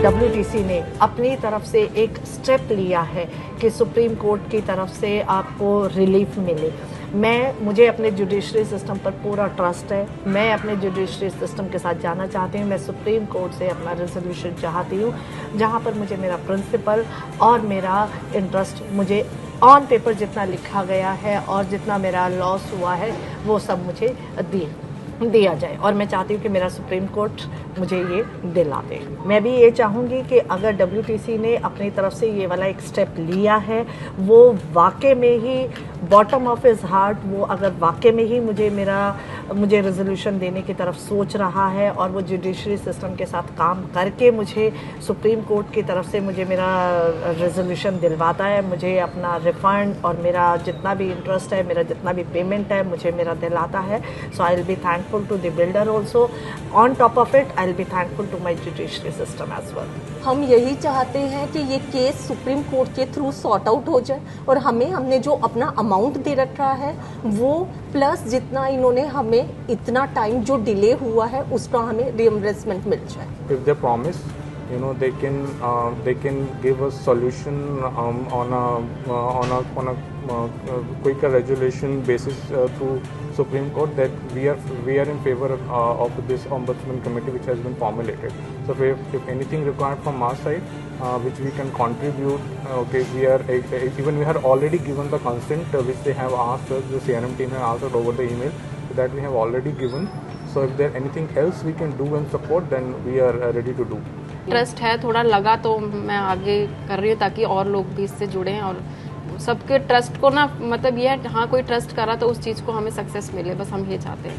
WTC ने अपनी तरफ से एक स्टेप लिया है कि सुप्रीम कोर्ट की तरफ से आपको रिलीफ मिले। मुझे अपने जुडिशरी सिस्टम पर पूरा ट्रस्ट है। मैं अपने जुडिशरी सिस्टम के साथ जाना चाहती हूँ। मैं सुप्रीम कोर्ट से अपना रेजोल्यूशन चाहती हूँ जहाँ पर मुझे मेरा प्रिंसिपल और मेरा इंटरेस्ट मुझे ऑन पेपर जितना लिखा गया है और जितना मेरा लॉस हुआ है वो सब मुझे दिया जाए। और मैं चाहती हूँ कि मेरा सुप्रीम कोर्ट मुझे ये दिला दे। मैं भी ये चाहूँगी कि अगर WTC ने अपनी तरफ से ये वाला एक स्टेप लिया है, वो वाकई में ही बॉटम ऑफ हिज हार्ट, वो अगर वाकई में ही मुझे रेजोल्यूशन देने की तरफ सोच रहा है और वो जुडिशरी सिस्टम के साथ काम करके मुझे सुप्रीम कोर्ट की तरफ से मुझे मेरा रेजोल्यूशन दिलवाता है, मुझे अपना रिफंड और मेरा जितना भी इंटरेस्ट है, मेरा जितना भी पेमेंट है, मुझे मेरा दिलाता है, so I will be thankful to the builder also. On top of it I will be thankful to my judiciary system as well. हम यही चाहते हैं कि ये केस सुप्रीम कोर्ट के थ्रू सॉर्ट आउट हो जाए और हमने जो अपना अमाउंट दे रखा है वो प्लस जितना इन्होंने हमें इतना टाइम जो डिले हुआ है उसका हमें रिइंबर्समेंट मिल जाए। If they promise, they can give us solution on a quicker resolution basis through Supreme Court, that we are in favor of this ombudsman committee which has been formulated. So if anything required from our side which we can contribute, we are already given the consent which they have asked us, the CRM team has asked us over the email, so that we have already given. So if there anything else we can do and support, then we are ready to do. Trust है, थोड़ा लगा तो मैं आगे कर रही हूँ ताकि और लोग भी इससे जुड़ें और सबके ट्रस्ट को ना, मतलब ये है हाँ कोई ट्रस्ट करा तो उस चीज़ को हमें सक्सेस मिले, बस हम ये चाहते हैं।